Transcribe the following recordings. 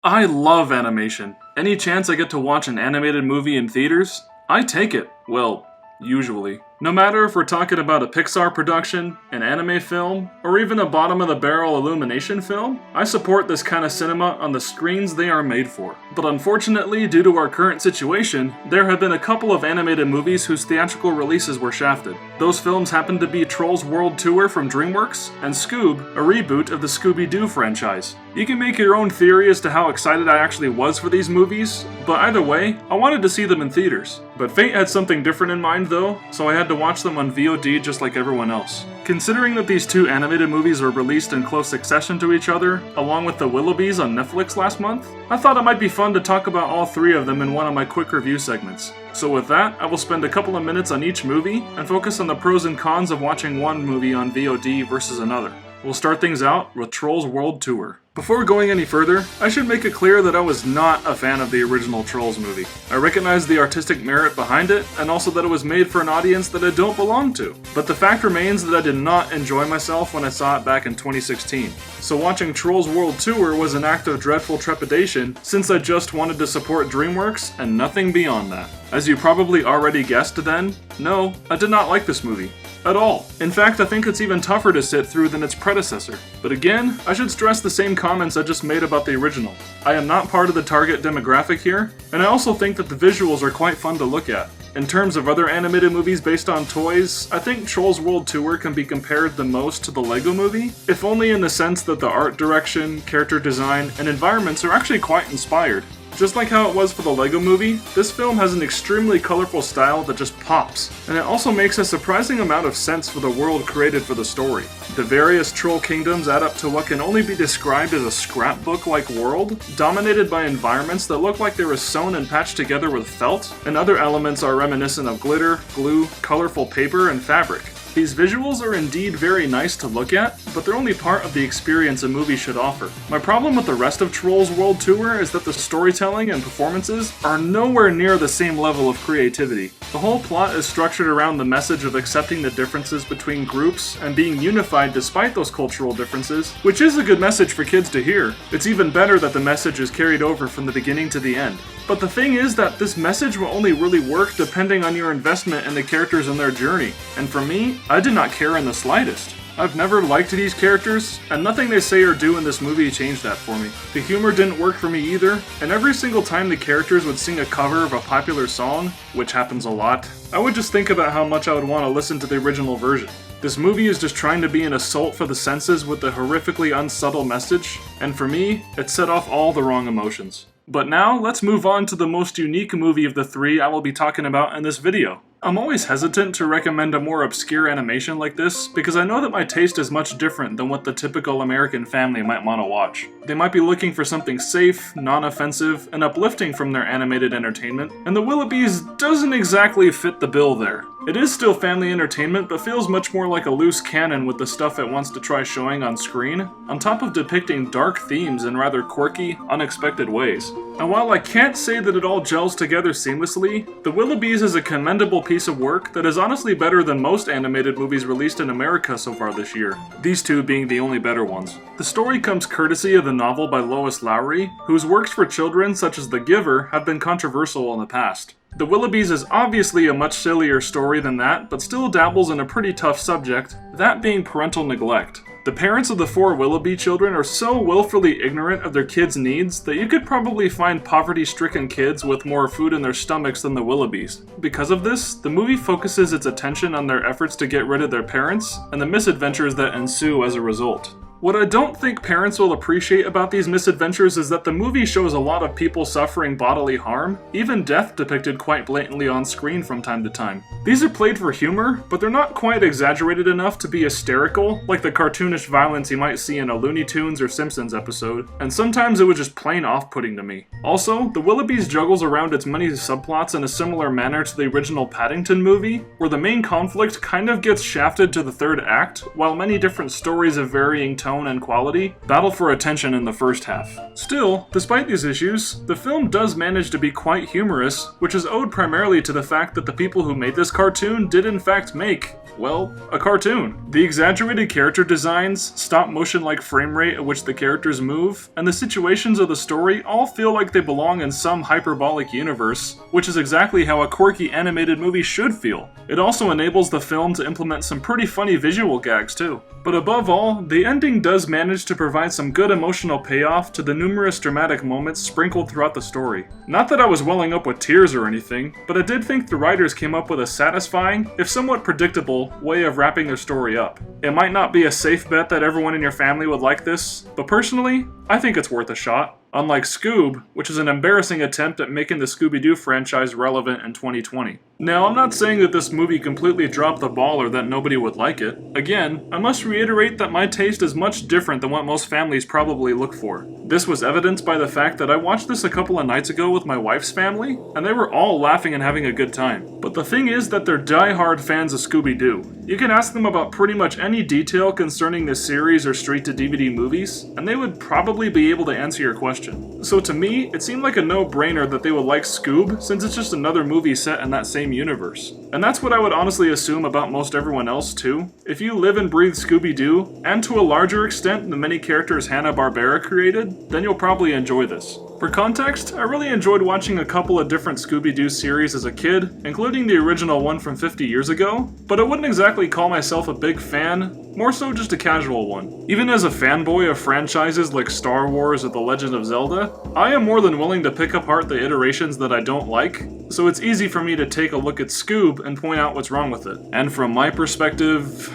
I love animation. Any chance I get to watch an animated movie in theaters, I take it. Well, usually. No matter if we're talking about a Pixar production, an anime film, or even a bottom-of-the-barrel Illumination film, I support this kind of cinema on the screens they are made for. But unfortunately, due to our current situation, there have been a couple of animated movies whose theatrical releases were shafted. Those films happen to be Trolls World Tour from DreamWorks, and Scoob, a reboot of the Scooby-Doo franchise. You can make your own theory as to how excited I actually was for these movies, but either way, I wanted to see them in theaters. But fate had something different in mind though, so I had to watch them on VOD just like everyone else. Considering that these two animated movies were released in close succession to each other, along with the Willoughbys on Netflix last month, I thought it might be fun to talk about all three of them in one of my quick review segments. So with that, I will spend a couple of minutes on each movie, and focus on the pros and cons of watching one movie on VOD versus another. We'll start things out with Trolls World Tour. Before going any further, I should make it clear that I was not a fan of the original Trolls movie. I recognize the artistic merit behind it, and also that it was made for an audience that I don't belong to. But the fact remains that I did not enjoy myself when I saw it back in 2016. So watching Trolls World Tour was an act of dreadful trepidation, since I just wanted to support DreamWorks and nothing beyond that. As you probably already guessed then, no, I did not like this movie. At all. In fact, I think it's even tougher to sit through than its predecessor. But again, I should stress the same comments I just made about the original. I am not part of the target demographic here, and I also think that the visuals are quite fun to look at. In terms of other animated movies based on toys, I think Trolls World Tour can be compared the most to the Lego Movie, if only in the sense that the art direction, character design, and environments are actually quite inspired. Just like how it was for the Lego Movie, this film has an extremely colorful style that just pops, and it also makes a surprising amount of sense for the world created for the story. The various troll kingdoms add up to what can only be described as a scrapbook-like world, dominated by environments that look like they were sewn and patched together with felt, and other elements are reminiscent of glitter, glue, colorful paper, and fabric. These visuals are indeed very nice to look at, but they're only part of the experience a movie should offer. My problem with the rest of Trolls World Tour is that the storytelling and performances are nowhere near the same level of creativity. The whole plot is structured around the message of accepting the differences between groups and being unified despite those cultural differences, which is a good message for kids to hear. It's even better that the message is carried over from the beginning to the end. But the thing is that this message will only really work depending on your investment in the characters and their journey. And for me, I did not care in the slightest. I've never liked these characters, and nothing they say or do in this movie changed that for me. The humor didn't work for me either, and every single time the characters would sing a cover of a popular song, which happens a lot, I would just think about how much I would want to listen to the original version. This movie is just trying to be an assault for the senses with a horrifically unsubtle message, and for me, it set off all the wrong emotions. But now, let's move on to the most unique movie of the three I will be talking about in this video. I'm always hesitant to recommend a more obscure animation like this because I know that my taste is much different than what the typical American family might want to watch. They might be looking for something safe, non-offensive, and uplifting from their animated entertainment, and the Willoughbys doesn't exactly fit the bill there. It is still family entertainment, but feels much more like a loose cannon with the stuff it wants to try showing on screen, on top of depicting dark themes in rather quirky, unexpected ways. And while I can't say that it all gels together seamlessly, The Willoughbys is a commendable piece of work that is honestly better than most animated movies released in America so far this year, these two being the only better ones. The story comes courtesy of the novel by Lois Lowry, whose works for children such as The Giver have been controversial in the past. The Willoughbys is obviously a much sillier story than that, but still dabbles in a pretty tough subject, that being parental neglect. The parents of the four Willoughby children are so willfully ignorant of their kids' needs that you could probably find poverty-stricken kids with more food in their stomachs than the Willoughbys. Because of this, the movie focuses its attention on their efforts to get rid of their parents, and the misadventures that ensue as a result. What I don't think parents will appreciate about these misadventures is that the movie shows a lot of people suffering bodily harm, even death depicted quite blatantly on screen from time to time. These are played for humor, but they're not quite exaggerated enough to be hysterical, like the cartoonish violence you might see in a Looney Tunes or Simpsons episode, and sometimes it was just plain off-putting to me. Also, The Willoughbys juggles around its many subplots in a similar manner to the original Paddington movie, where the main conflict kind of gets shafted to the third act, while many different stories of varying tones tone and quality battle for attention in the first half. Still, despite these issues, the film does manage to be quite humorous, which is owed primarily to the fact that the people who made this cartoon did in fact make, well, a cartoon. The exaggerated character designs, stop-motion-like frame rate at which the characters move, and the situations of the story all feel like they belong in some hyperbolic universe, which is exactly how a quirky animated movie should feel. It also enables the film to implement some pretty funny visual gags too. But above all, the ending does manage to provide some good emotional payoff to the numerous dramatic moments sprinkled throughout the story. Not that I was welling up with tears or anything, but I did think the writers came up with a satisfying, if somewhat predictable, way of wrapping their story up. It might not be a safe bet that everyone in your family would like this, but personally, I think it's worth a shot. Unlike Scoob, which is an embarrassing attempt at making the Scooby-Doo franchise relevant in 2020. Now, I'm not saying that this movie completely dropped the ball or that nobody would like it. Again, I must reiterate that my taste is much different than what most families probably look for. This was evidenced by the fact that I watched this a couple of nights ago with my wife's family, and they were all laughing and having a good time. But the thing is that they're die-hard fans of Scooby-Doo. You can ask them about pretty much any detail concerning this series or straight-to-DVD movies, and they would probably be able to answer your question. So to me, it seemed like a no-brainer that they would like Scoob, since it's just another movie set in that same universe. And that's what I would honestly assume about most everyone else too. If you live and breathe Scooby-Doo, and to a larger extent the many characters Hanna-Barbera created, then you'll probably enjoy this. For context, I really enjoyed watching a couple of different Scooby-Doo series as a kid, including the original one from 50 years ago, but I wouldn't exactly call myself a big fan, more so just a casual one. Even as a fanboy of franchises like Star Wars or The Legend of Zelda, I am more than willing to pick apart the iterations that I don't like, so it's easy for me to take a look at Scoob and point out what's wrong with it. And from my perspective,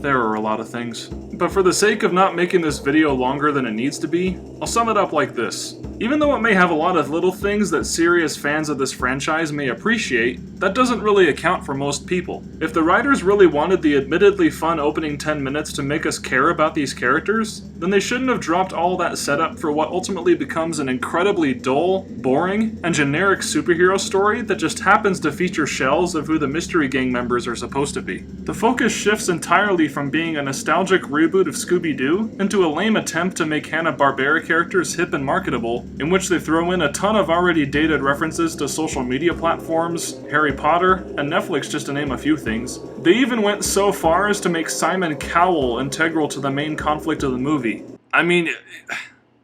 there are a lot of things. But for the sake of not making this video longer than it needs to be, I'll sum it up like this. Even though it may have a lot of little things that serious fans of this franchise may appreciate, that doesn't really account for most people. If the writers really wanted the admittedly fun opening 10 minutes to make us care about these characters, then they shouldn't have dropped all that setup for what ultimately becomes an incredibly dull, boring, and generic superhero story that just happens to feature shells of who the Mystery Gang members are supposed to be. The focus shifts entirely from being a nostalgic reboot of Scooby-Doo into a lame attempt to make Hanna-Barbera characters hip and marketable, in which they throw in a ton of already dated references to social media platforms, Harry Potter, and Netflix just to name a few things. They even went so far as to make Simon Cowell integral to the main conflict of the movie. I mean,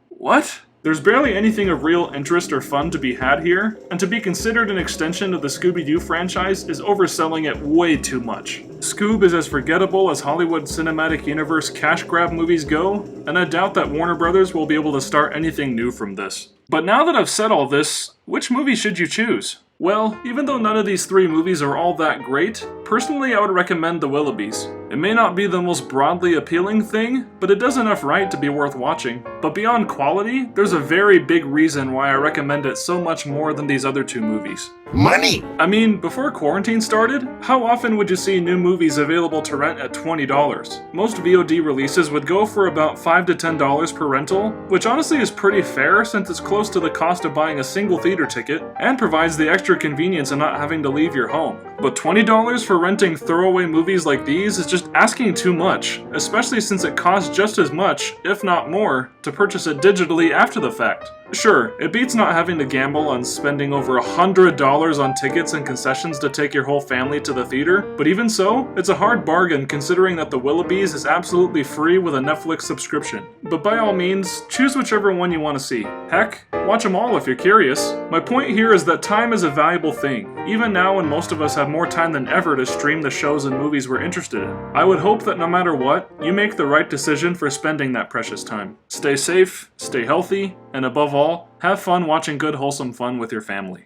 what? There's barely anything of real interest or fun to be had here, and to be considered an extension of the Scooby-Doo franchise is overselling it way too much. Scoob is as forgettable as Hollywood Cinematic Universe cash grab movies go, and I doubt that Warner Brothers will be able to start anything new from this. But now that I've said all this, which movie should you choose? Well, even though none of these three movies are all that great, personally I would recommend The Willoughbys. It may not be the most broadly appealing thing, but it does enough right to be worth watching. But beyond quality, there's a very big reason why I recommend it so much more than these other two movies. Money! I mean, before quarantine started, how often would you see new movies available to rent at $20? Most VOD releases would go for about $5 to $10 per rental, which honestly is pretty fair since it's close to the cost of buying a single theater ticket, and provides the extra convenience of not having to leave your home. But $20 for renting throwaway movies like these is just asking too much, especially since it costs just as much, if not more, to purchase it digitally after the fact. Sure, it beats not having to gamble on spending over $100 on tickets and concessions to take your whole family to the theater, but even so, it's a hard bargain considering that The Willoughbys is absolutely free with a Netflix subscription. But by all means, choose whichever one you want to see. Heck, watch them all if you're curious. My point here is that time is a valuable thing, even now when most of us have more time than ever to stream the shows and movies we're interested in. I would hope that no matter what, you make the right decision for spending that precious time. Stay safe, stay healthy, and above all, have fun watching good wholesome fun with your family.